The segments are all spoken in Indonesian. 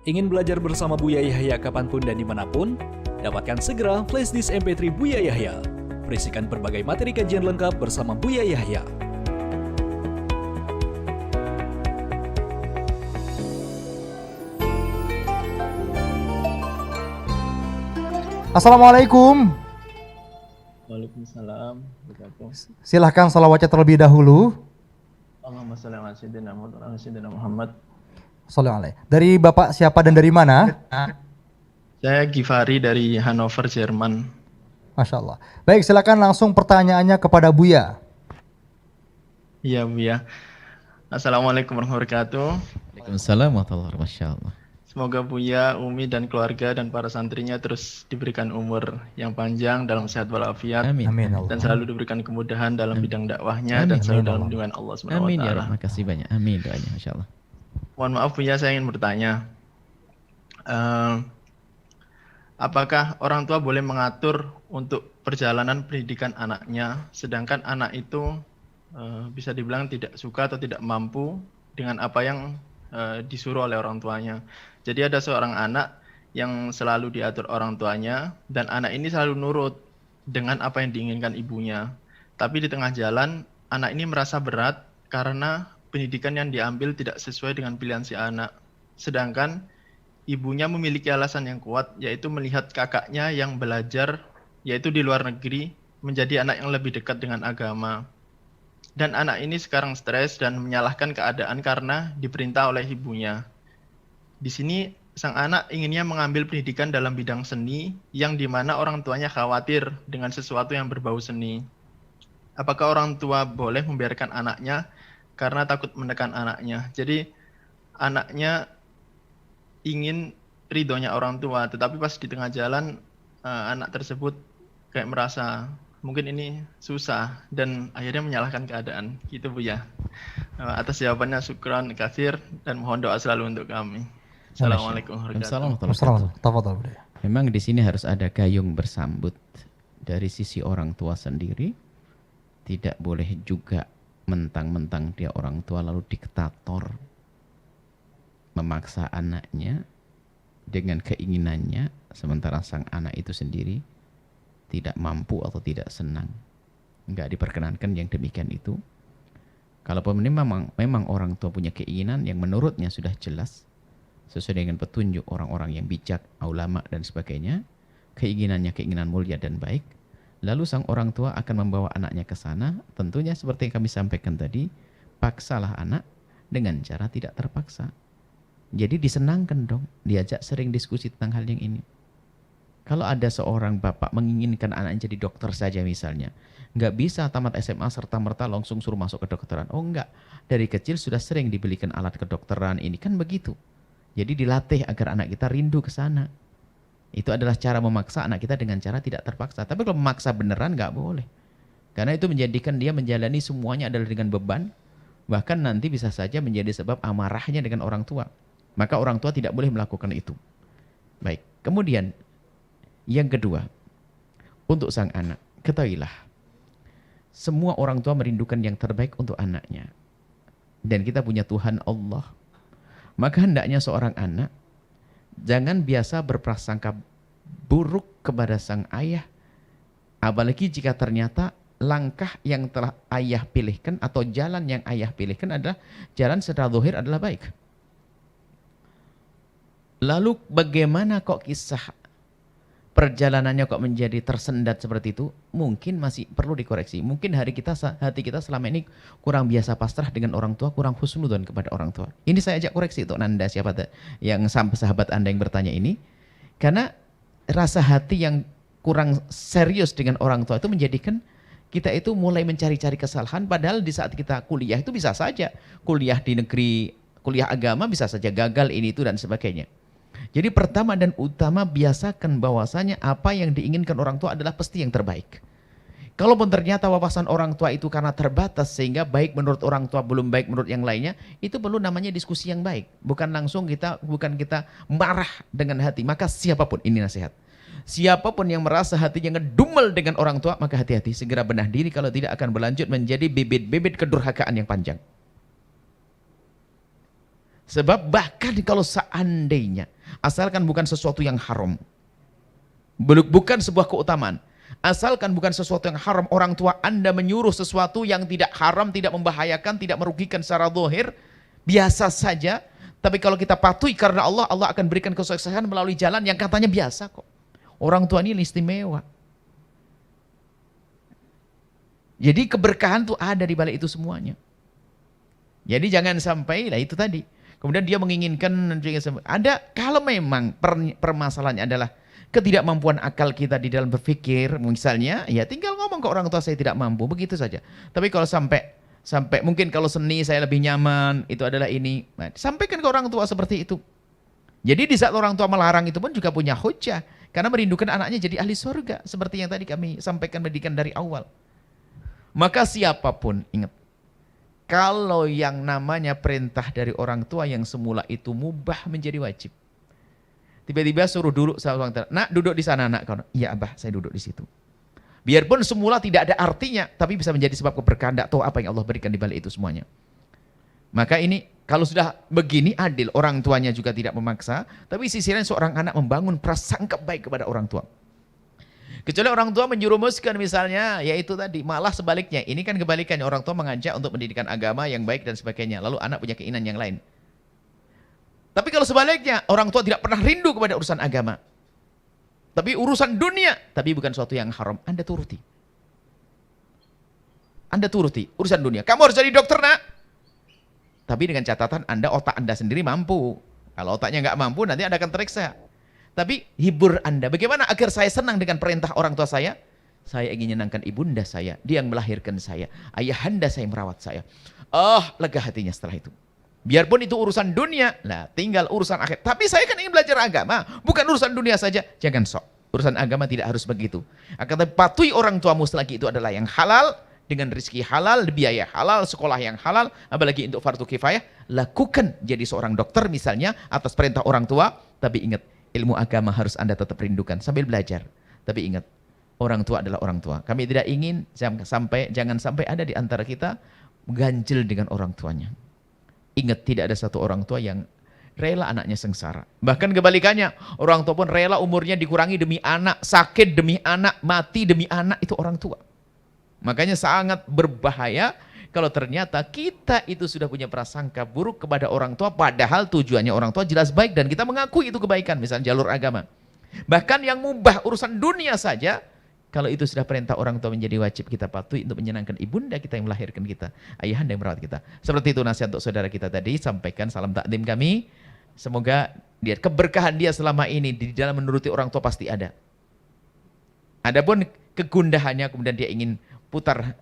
Ingin belajar bersama Buya Yahya kapanpun dan dimanapun? Dapatkan segera flashdisk MP3 Buya Yahya. Berisikan berbagai materi kajian lengkap bersama Buya Yahya. Assalamualaikum. Waalaikumsalam. Silahkan salawatnya terlebih dahulu. Allahumma shalli ala sayyidina Muhammad. Sallallahu alaihi. Dari Bapak siapa dan dari mana? Saya Givari dari Hannover, Jerman. Masya Allah. Baik, silakan langsung pertanyaannya kepada Buya. Iya, Buya. Assalamualaikum warahmatullahi wabarakatuh. Waalaikumsalam warahmatullahi wabarakatuh. Masya Allah. Semoga Buya, Umi, dan keluarga dan para santrinya terus diberikan umur yang panjang dalam sehat walafiat. Amin. Amin Allah. Dan selalu diberikan kemudahan dalam bidang dakwahnya dan selalu dalam lindungan Allah SWT. Amin ya Rabb. Makasih banyak. Amin doanya. Masya Allah. Mohon maaf Buya, saya ingin bertanya. Apakah orang tua boleh mengatur untuk perjalanan pendidikan anaknya, sedangkan anak itu bisa dibilang tidak suka atau tidak mampu dengan apa yang disuruh oleh orang tuanya. Jadi ada seorang anak yang selalu diatur orang tuanya dan anak ini selalu nurut dengan apa yang diinginkan ibunya. Tapi di tengah jalan anak ini merasa berat karena pendidikan yang diambil tidak sesuai dengan pilihan si anak. Sedangkan ibunya memiliki alasan yang kuat, yaitu melihat kakaknya yang belajar, yaitu di luar negeri, menjadi anak yang lebih dekat dengan agama. Dan anak ini sekarang stres dan menyalahkan keadaan karena diperintah oleh ibunya. Di sini sang anak inginnya mengambil pendidikan dalam bidang seni, yang dimana orang tuanya khawatir dengan sesuatu yang berbau seni. Apakah orang tua boleh membiarkan anaknya karena takut menekan anaknya? Jadi anaknya ingin ridhonya orang tua, tetapi pas di tengah jalan anak tersebut kayak merasa mungkin ini susah dan akhirnya menyalahkan keadaan. Gitu Bu ya. Atas jawabannya syukran katsir dan mohon doa selalu untuk kami. Assalamualaikum warahmatullahi wabarakatuh. Assalamualaikum. Tafadhol, Buya. Memang di sini harus ada gayung bersambut dari sisi orang tua sendiri. Tidak boleh juga mentang-mentang dia orang tua lalu diktator, memaksa anaknya dengan keinginannya, sementara sang anak itu sendiri tidak mampu atau tidak senang. Enggak diperkenankan yang demikian itu. Kalaupun memang orang tua punya keinginan yang menurutnya sudah jelas, sesuai dengan petunjuk orang-orang yang bijak, ulama dan sebagainya, keinginannya keinginan mulia dan baik, lalu sang orang tua akan membawa anaknya ke sana, tentunya seperti yang kami sampaikan tadi, paksalah anak dengan cara tidak terpaksa. Jadi disenangkan dong, diajak sering diskusi tentang hal yang ini. Kalau ada seorang bapak menginginkan anaknya jadi dokter saja misalnya, nggak bisa tamat SMA serta-merta langsung suruh masuk ke kedokteran. Oh enggak, dari kecil sudah sering dibelikan alat kedokteran, ini kan begitu. Jadi dilatih agar anak kita rindu ke sana. Itu adalah cara memaksa anak kita dengan cara tidak terpaksa. Tapi kalau memaksa beneran nggak boleh. Karena itu menjadikan dia menjalani semuanya adalah dengan beban. Bahkan nanti bisa saja menjadi sebab amarahnya dengan orang tua. Maka orang tua tidak boleh melakukan itu. Baik, kemudian yang kedua, untuk sang anak, ketahuilah, semua orang tua merindukan yang terbaik untuk anaknya. Dan kita punya Tuhan Allah. Maka hendaknya seorang anak jangan biasa berprasangka buruk kepada sang ayah. Apalagi jika ternyata langkah yang telah ayah pilihkan atau jalan yang ayah pilihkan adalah jalan secara zahir adalah baik. Lalu bagaimana kok kisah perjalanannya kok menjadi tersendat seperti itu? Mungkin masih perlu dikoreksi. Mungkin hati kita selama ini kurang biasa pasrah dengan orang tua, kurang husnudzon kepada orang tua. Ini saya ajak koreksi untuk Anda, siapa yang sahabat Anda yang bertanya ini. Karena rasa hati yang kurang serius dengan orang tua itu menjadikan kita itu mulai mencari-cari kesalahan, padahal di saat kita kuliah itu bisa saja kuliah di negeri, kuliah agama bisa saja gagal ini itu dan sebagainya. Jadi pertama dan utama biasakan bahwasanya apa yang diinginkan orang tua adalah pasti yang terbaik. Kalaupun ternyata wawasan orang tua itu karena terbatas sehingga baik menurut orang tua belum baik menurut yang lainnya, itu perlu namanya diskusi yang baik. Bukan kita marah dengan hati. Maka siapapun, ini nasihat, siapapun yang merasa hatinya ngedumel dengan orang tua, maka hati-hati, segera benah diri, kalau tidak akan berlanjut menjadi bibit-bibit kedurhakaan yang panjang. Sebab bahkan kalau seandainya, asalkan bukan sesuatu yang haram, bukan sebuah keutamaan, asalkan bukan sesuatu yang haram, orang tua Anda menyuruh sesuatu yang tidak haram, tidak membahayakan, tidak merugikan secara zahir, biasa saja, tapi kalau kita patuhi karena Allah, Allah akan berikan kesuksesan melalui jalan yang katanya biasa kok. Orang tua ini istimewa. Jadi keberkahan tuh ada di balik itu semuanya. Jadi jangan sampai, lah itu tadi. Kemudian dia menginginkan, ada kalau memang permasalahannya adalah ketidakmampuan akal kita di dalam berpikir, misalnya, ya tinggal ngomong ke orang tua saya tidak mampu, begitu saja. Tapi kalau sampai mungkin kalau seni saya lebih nyaman, itu adalah ini, nah, sampaikan ke orang tua seperti itu. Jadi di saat orang tua melarang itu pun juga punya hujah, karena merindukan anaknya jadi ahli surga, seperti yang tadi kami sampaikan pendidikan dari awal. Maka siapapun, ingat, kalau yang namanya perintah dari orang tua yang semula itu mubah menjadi wajib. Tiba-tiba suruh duduk sama orang tua, nak duduk di sana nak. Iya abah, saya duduk di situ. Biarpun semula tidak ada artinya, tapi bisa menjadi sebab keberkahan. Tidak tahu apa yang Allah berikan di balik itu semuanya. Maka ini kalau sudah begini adil, orang tuanya juga tidak memaksa, tapi sisi lain seorang anak membangun prasangka baik kepada orang tua. Kecuali orang tua menjerumuskan misalnya, yaitu tadi, malah sebaliknya. Ini kan kebalikannya, orang tua mengajak untuk pendidikan agama yang baik dan sebagainya. Lalu anak punya keinginan yang lain. Tapi kalau sebaliknya, orang tua tidak pernah rindu kepada urusan agama. Tapi urusan dunia, tapi bukan sesuatu yang haram. Anda turuti. Anda turuti, urusan dunia. Kamu harus jadi dokter nak. Tapi dengan catatan otak Anda sendiri mampu. Kalau otaknya nggak mampu, nanti Anda akan teriksa. Tapi hibur Anda. Bagaimana agar saya senang dengan perintah orang tua saya? Saya ingin menyenangkan ibunda saya. Dia yang melahirkan saya. Ayahanda saya merawat saya. Lega hatinya setelah itu. Biarpun itu urusan dunia, lah tinggal urusan akhir. Tapi saya kan ingin belajar agama. Bukan urusan dunia saja. Jangan sok. Urusan agama tidak harus begitu. Akan tetapi patuhi orang tuamu selagi itu adalah yang halal. Dengan rezeki halal, biaya halal, sekolah yang halal. Apalagi untuk fardu kifayah. Lakukan jadi seorang dokter misalnya. Atas perintah orang tua. Tapi ingat. Ilmu agama harus Anda tetap rindukan sambil belajar. Tapi ingat, orang tua adalah orang tua. Kami tidak ingin jangan sampai ada di antara kita ganjil dengan orang tuanya. Ingat, tidak ada satu orang tua yang rela anaknya sengsara. Bahkan kebalikannya, orang tua pun rela umurnya dikurangi demi anak, sakit demi anak, mati demi anak, itu orang tua. Makanya sangat berbahaya kalau ternyata kita itu sudah punya prasangka buruk kepada orang tua, padahal tujuannya orang tua jelas baik dan kita mengakui itu kebaikan, misalnya jalur agama. Bahkan yang mubah urusan dunia saja, kalau itu sudah perintah orang tua menjadi wajib kita patuhi untuk menyenangkan ibunda kita yang melahirkan kita, ayahanda yang merawat kita. Seperti itu nasihat untuk saudara kita tadi, sampaikan salam takdim kami. Semoga keberkahan dia selama ini di dalam menuruti orang tua pasti ada. Adapun kegundahannya kemudian dia ingin putar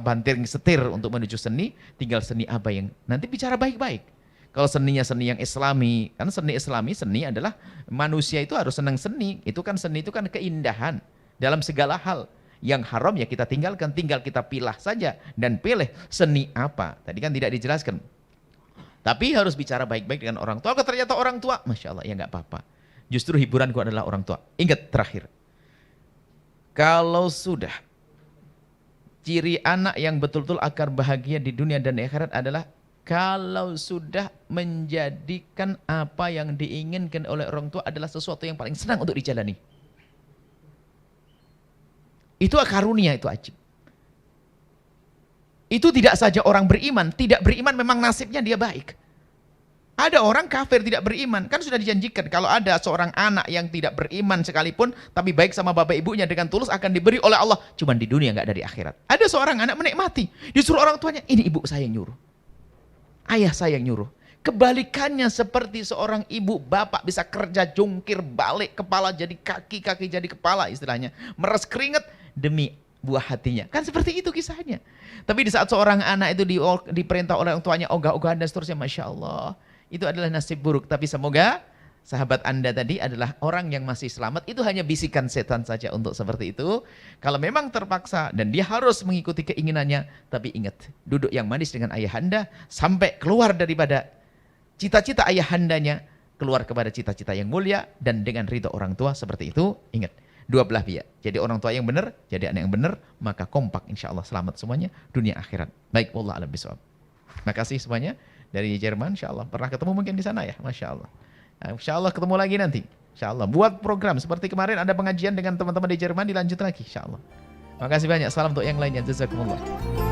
banting setir untuk menuju seni, tinggal seni apa yang nanti bicara baik-baik. Kalau seninya seni yang islami, kan seni islami, seni adalah manusia itu harus senang seni. Itu kan seni itu kan keindahan dalam segala hal. Yang haram ya kita tinggalkan, tinggal kita pilah saja dan pilih seni apa. Tadi kan tidak dijelaskan. Tapi harus bicara baik-baik dengan orang tua. Kalau ternyata orang tua, masya Allah ya nggak apa-apa. Justru hiburanku adalah orang tua. Ingat terakhir, kalau sudah ciri anak yang betul-betul akan bahagia di dunia dan di akhirat adalah kalau sudah menjadikan apa yang diinginkan oleh orang tua adalah sesuatu yang paling senang untuk dijalani. Itu karunia, itu ajib. Itu tidak saja orang beriman, tidak beriman memang nasibnya dia baik. Ada orang kafir tidak beriman, kan sudah dijanjikan kalau ada seorang anak yang tidak beriman sekalipun, tapi baik sama bapak ibunya dengan tulus akan diberi oleh Allah, cuma di dunia nggak dari akhirat. Ada seorang anak menikmati, disuruh orang tuanya, ini ibu saya yang nyuruh, ayah saya yang nyuruh. Kebalikannya seperti seorang ibu, bapak bisa kerja jungkir balik, kepala jadi kaki, kaki jadi kepala istilahnya, meres keringat demi buah hatinya. Kan seperti itu kisahnya. Tapi di saat seorang anak itu diperintah oleh orang tuanya ogah-ogahan dan seterusnya, Masya Allah, itu adalah nasib buruk. Tapi semoga sahabat Anda tadi adalah orang yang masih selamat. Itu hanya bisikan setan saja untuk seperti itu. Kalau memang terpaksa dan dia harus mengikuti keinginannya, tapi ingat, duduk yang manis dengan ayahanda sampai keluar daripada cita-cita ayahandanya, keluar kepada cita-cita yang mulia dan dengan ridho orang tua. Seperti itu, ingat, dua belah pihak. Jadi orang tua yang benar, jadi anak yang benar, maka kompak insya Allah selamat semuanya dunia akhirat. Baik, wallahu a'lam bishawab. Terima kasih semuanya. dari Jerman, insya Allah. Pernah ketemu mungkin di sana ya, Masya Allah. Nah, insya Allah ketemu lagi nanti. Insya Allah. Buat program seperti kemarin ada pengajian dengan teman-teman di Jerman, dilanjut lagi insya Allah. Makasih banyak. Salam untuk yang lainnya. Jazakumullah.